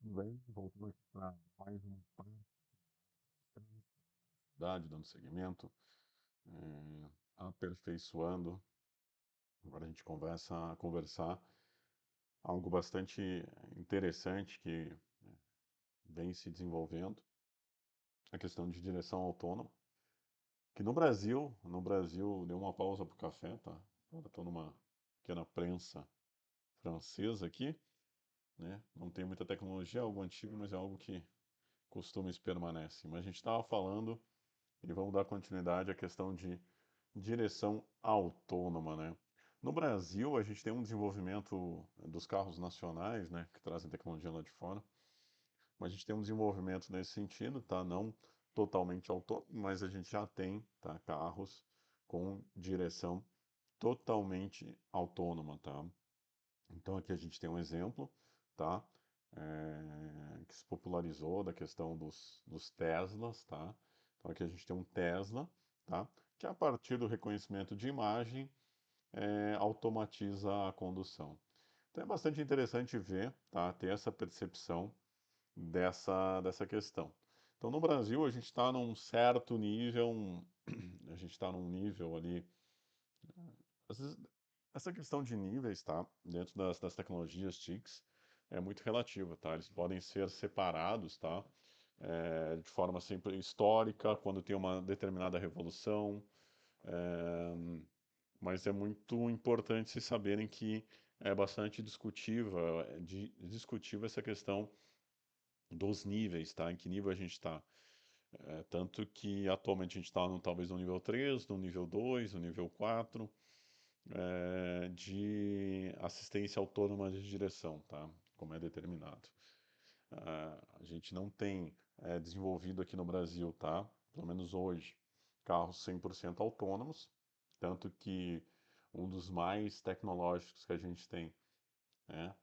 Tudo bem? Voltando aqui para mais um papo dando seguimento, aperfeiçoando. Agora a gente conversar algo bastante interessante que vem se desenvolvendo, a questão de direção autônoma, que no Brasil deu uma pausa para o café, tá? Agora estou numa pequena prensa francesa aqui, né? Não tem muita tecnologia, é algo antigo, mas é algo que costumes permanece. Mas a gente estava falando e vamos dar continuidade à questão de direção autônoma, né? No Brasil, a gente tem um desenvolvimento dos carros nacionais, né, que trazem tecnologia lá de fora, mas a gente tem um desenvolvimento nesse sentido, tá? Não totalmente autônomo, mas a gente já tem, tá, carros com direção totalmente autônoma, tá? Então aqui a gente tem um exemplo, tá? Que se popularizou da questão dos Teslas, tá? Então aqui a gente tem um Tesla, tá? Que a partir do reconhecimento de imagem automatiza a condução. Então é bastante interessante ver, tá? Ter essa percepção dessa questão. Então no Brasil a gente está num certo nível, a gente está num nível ali às vezes, essa questão de níveis, tá? Dentro das tecnologias TICs é muito relativa, tá? Eles podem ser separados, tá? De forma sempre histórica, quando tem uma determinada revolução, é, mas é muito importante se saberem que é bastante discutível essa questão dos níveis, tá? Em que nível a gente está. Tanto que atualmente a gente está talvez no nível 3, no nível 2, no nível 4, de assistência autônoma de direção, tá? Como é determinado. A gente não tem desenvolvido aqui no Brasil, tá? Pelo menos hoje, carros 100% autônomos, tanto que um dos mais tecnológicos que a gente tem, né,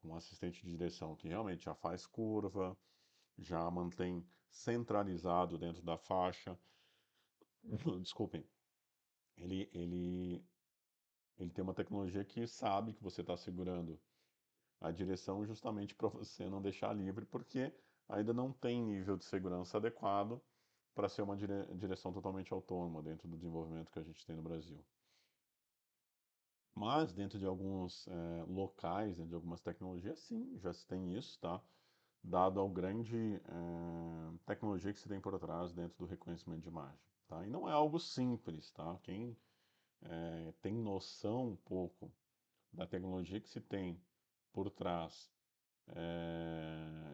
com um assistente de direção que realmente já faz curva, já mantém centralizado dentro da faixa. Desculpem, ele, ele, ele tem uma tecnologia que sabe que você está segurando a direção justamente para você não deixar livre, porque ainda não tem nível de segurança adequado para ser uma direção totalmente autônoma dentro do desenvolvimento que a gente tem no Brasil. Mas dentro de alguns locais, dentro de algumas tecnologias, sim, já se tem isso, tá? Dado ao grande tecnologia que se tem por trás dentro do reconhecimento de imagem, tá? E não é algo simples, tá? Quem tem noção um pouco da tecnologia que se tem por trás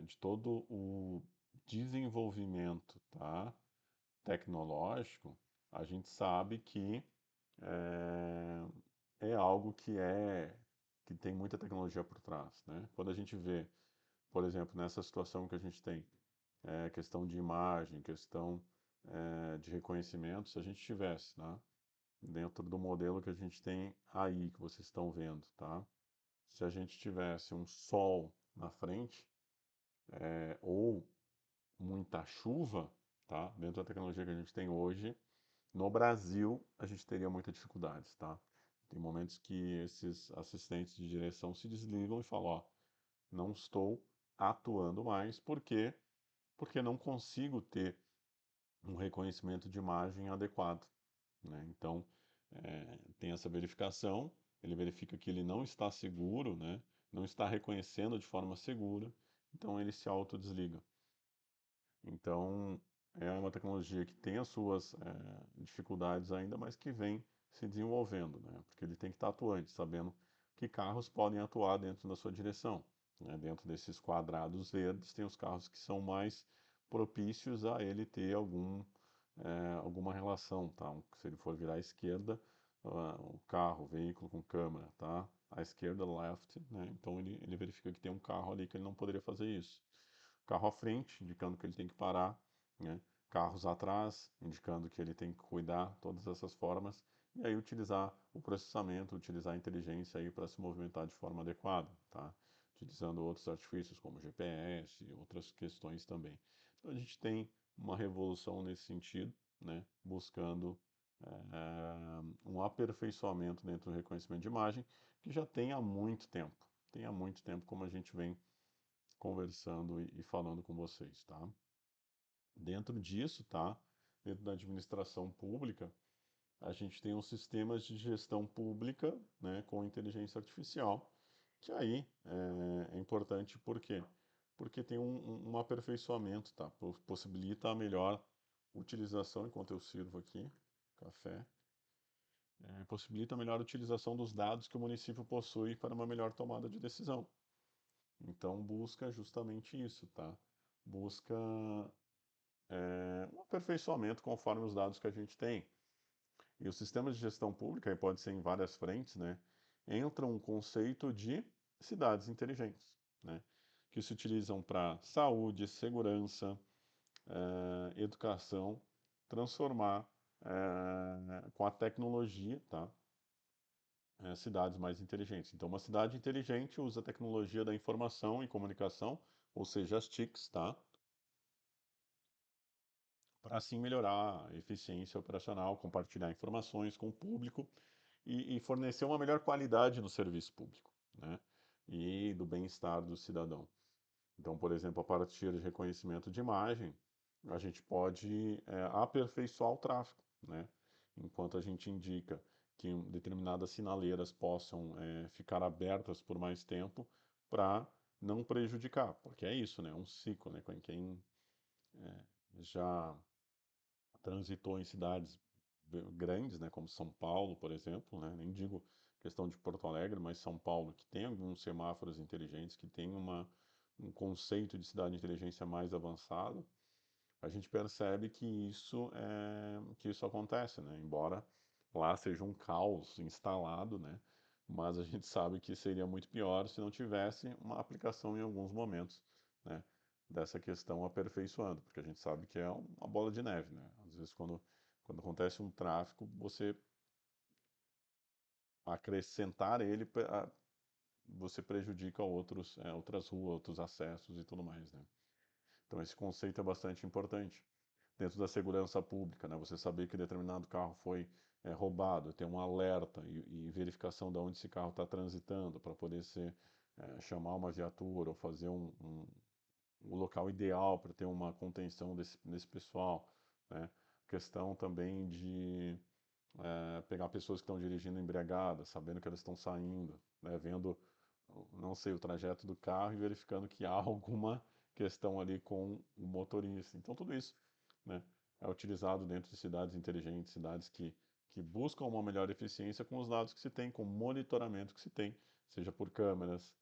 de todo o desenvolvimento, tá, tecnológico, a gente sabe que é algo que tem muita tecnologia por trás, né? Quando a gente vê, por exemplo, nessa situação que a gente tem, questão de imagem, questão de reconhecimento, se a gente tivesse, né, dentro do modelo que a gente tem aí, que vocês estão vendo, tá? Se a gente tivesse um sol na frente, ou muita chuva, tá? Dentro da tecnologia que a gente tem hoje, no Brasil a gente teria muitas dificuldades, tá? Tem momentos que esses assistentes de direção se desligam e falam, ó, não estou atuando mais, porque não consigo ter um reconhecimento de imagem adequado, né? Então, tem essa verificação, ele verifica que ele não está seguro, né? Não está reconhecendo de forma segura, então ele se autodesliga. Então, é uma tecnologia que tem as suas dificuldades ainda, mas que vem se desenvolvendo, né? Porque ele tem que estar atuante, sabendo que carros podem atuar dentro da sua direção, né? Dentro desses quadrados verdes, tem os carros que são mais propícios a ele ter alguma relação, tá? Se ele for virar à esquerda, o carro, o veículo com câmera, tá? À esquerda, left, né? Então ele verifica que tem um carro ali que ele não poderia fazer isso. Carro à frente, indicando que ele tem que parar, né? Carros atrás, indicando que ele tem que cuidar, todas essas formas, e aí utilizar o processamento, utilizar a inteligência aí para se movimentar de forma adequada, tá? Utilizando outros artifícios como GPS e outras questões também. Então a gente tem uma revolução nesse sentido, né? Buscando um aperfeiçoamento dentro do reconhecimento de imagem que já tem há muito tempo. Tem há muito tempo, como a gente vem conversando e falando com vocês, tá? Dentro disso, tá? Dentro da administração pública, a gente tem os sistemas de gestão pública, né, com inteligência artificial, que aí é importante por quê? Porque tem um aperfeiçoamento, tá? Possibilita a melhor utilização, enquanto eu sirvo aqui, café, possibilita a melhor utilização dos dados que o município possui para uma melhor tomada de decisão. Então busca justamente isso, tá? Busca um aperfeiçoamento conforme os dados que a gente tem. E os sistemas de gestão pública, e pode ser em várias frentes, né, entra um conceito de cidades inteligentes, né, que se utilizam para saúde, segurança, educação, transformar com a tecnologia, tá, cidades mais inteligentes. Então, uma cidade inteligente usa a tecnologia da informação e comunicação, ou seja, as TICs, tá, para assim melhorar a eficiência operacional, compartilhar informações com o público e fornecer uma melhor qualidade no serviço público, né? E do bem-estar do cidadão. Então, por exemplo, a partir de reconhecimento de imagem, a gente pode aperfeiçoar o tráfego, né? Enquanto a gente indica que determinadas sinaleiras possam ficar abertas por mais tempo para não prejudicar, porque é isso, né? Um ciclo, né? Quem já transitou em cidades grandes, né, como São Paulo, por exemplo, né, nem digo questão de Porto Alegre, mas São Paulo, que tem alguns semáforos inteligentes, que tem um conceito de cidade de inteligência mais avançado, a gente percebe que isso acontece, né, embora lá seja um caos instalado, né, mas a gente sabe que seria muito pior se não tivesse uma aplicação em alguns momentos, né, dessa questão aperfeiçoando, porque a gente sabe que é uma bola de neve, né? Às vezes quando acontece um tráfico, você acrescentar ele, você prejudica outras ruas, outros acessos e tudo mais, né? Então esse conceito é bastante importante. Dentro da segurança pública, né? Você saber que determinado carro foi roubado, ter um alerta e verificação de onde esse carro está transitando para poder chamar uma viatura ou fazer o local ideal para ter uma contenção desse pessoal, né? Questão também de pegar pessoas que estão dirigindo embriagadas, sabendo que elas estão saindo, né? Vendo, não sei, o trajeto do carro e verificando que há alguma questão ali com o motorista. Então tudo isso, né, é utilizado dentro de cidades inteligentes, cidades que buscam uma melhor eficiência com os dados que se tem, com o monitoramento que se tem, seja por câmeras,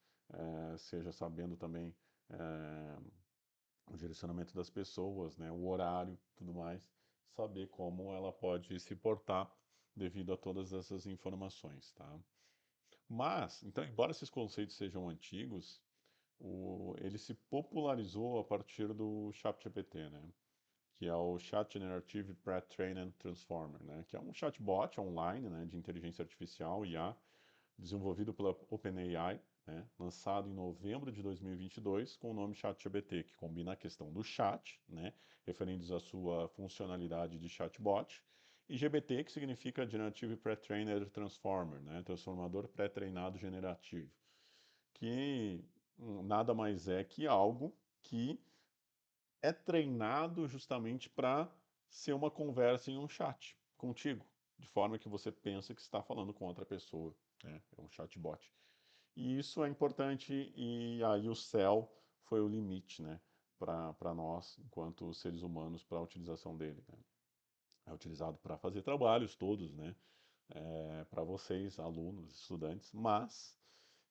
seja sabendo também é, o direcionamento das pessoas, né, o horário, tudo mais, saber como ela pode se portar devido a todas essas informações, tá? Mas, então, embora esses conceitos sejam antigos, ele se popularizou a partir do ChatGPT, né? Que é o Chat Generative Pre-trained Transformer, né? Que é um chatbot online, né, de inteligência artificial, IA, desenvolvido pela OpenAI, né, lançado em novembro de 2022 com o nome ChatGPT, que combina a questão do chat, né, referindo à sua funcionalidade de chatbot, e GBT, que significa Generative Pre-trained Transformer, né, transformador pré-treinado generativo, que nada mais é que algo que é treinado justamente para ser uma conversa em um chat contigo, de forma que você pensa que está falando com outra pessoa, né? É um chatbot. E isso é importante, e aí o céu foi o limite, né, para nós, enquanto seres humanos, para a utilização dele, né? É utilizado para fazer trabalhos todos, né, para vocês, alunos, estudantes, mas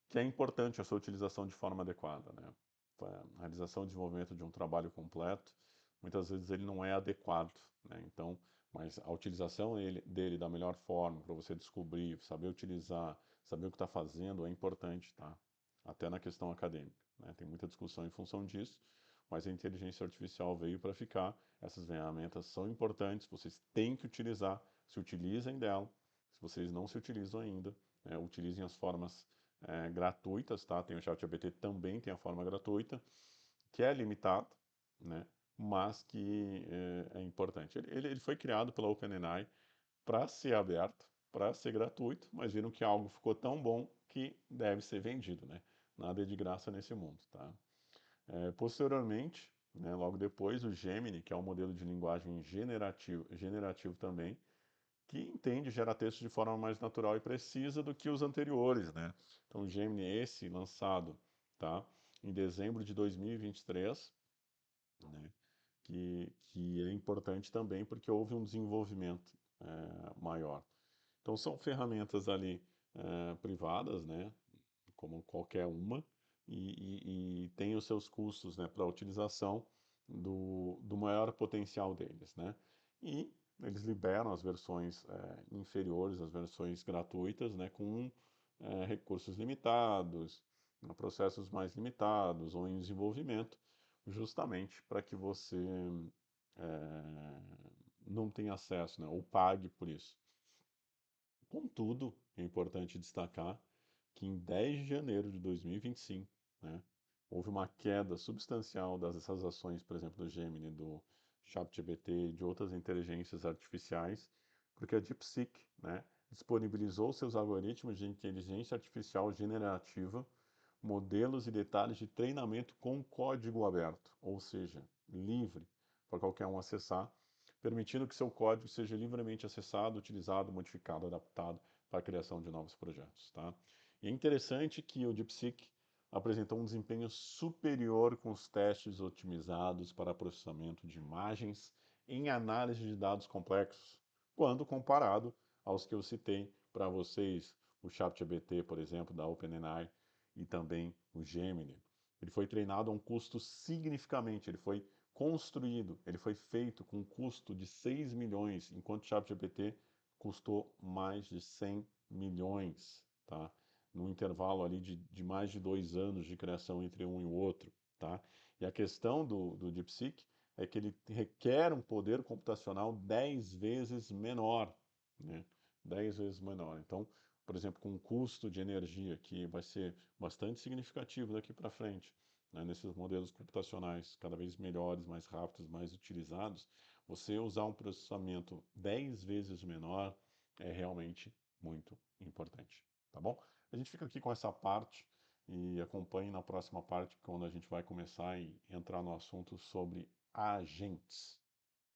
que é importante a sua utilização de forma adequada, né? A realização e desenvolvimento de um trabalho completo, muitas vezes ele não é adequado, né? Então, mas a utilização dele da melhor forma, para você descobrir, saber utilizar, saber o que está fazendo, é importante, tá? Até na questão acadêmica, né? Tem muita discussão em função disso, mas a inteligência artificial veio para ficar. Essas ferramentas são importantes, vocês têm que utilizar, se utilizem dela. Se vocês não se utilizam ainda, utilizem as formas gratuitas, tá? Tem o ChatGPT também tem a forma gratuita, que é limitado, né? Mas que é importante. Ele foi criado pela OpenAI para ser aberto, para ser gratuito, mas viram que algo ficou tão bom que deve ser vendido, né? Nada é de graça nesse mundo, tá? Posteriormente, né, logo depois, o Gemini, que é um modelo de linguagem generativo também, que entende e gera texto de forma mais natural e precisa do que os anteriores, né? Então, o Gemini, esse lançado, tá, em dezembro de 2023, né, que é importante também porque houve um desenvolvimento maior. Então, são ferramentas ali privadas, né, como qualquer uma, e tem os seus custos, né, para a utilização do maior potencial deles, né? E eles liberam as versões inferiores, as versões gratuitas, né, com recursos limitados, processos mais limitados ou em desenvolvimento, justamente para que você eh, não tenha acesso, né, ou pague por isso. Contudo, é importante destacar que em 10 de janeiro de 2025, né, houve uma queda substancial dessas ações, por exemplo, do Gemini, do ChatGPT e de outras inteligências artificiais, porque a DeepSeek, né, disponibilizou seus algoritmos de inteligência artificial generativa, modelos e detalhes de treinamento com código aberto, ou seja, livre para qualquer um acessar, permitindo que seu código seja livremente acessado, utilizado, modificado, adaptado para a criação de novos projetos, tá? E é interessante que o DeepSeek apresentou um desempenho superior com os testes otimizados para processamento de imagens em análise de dados complexos, quando comparado aos que eu citei para vocês, o ChatGPT, por exemplo, da OpenAI e também o Gemini. Ele foi treinado a um custo significativamente, ele foi construído, ele foi feito com um custo de 6 milhões, enquanto o ChatGPT custou mais de 100 milhões, tá? Num intervalo ali de mais de 2 anos de criação entre um e o outro, tá? E a questão do DeepSeek é que ele requer um poder computacional 10 vezes menor, né? 10 vezes menor. Então, por exemplo, com um custo de energia que vai ser bastante significativo daqui para frente, né, nesses modelos computacionais cada vez melhores, mais rápidos, mais utilizados, você usar um processamento 10 vezes menor é realmente muito importante, tá bom? A gente fica aqui com essa parte e acompanhe na próxima parte, quando a gente vai começar e entrar no assunto sobre agentes.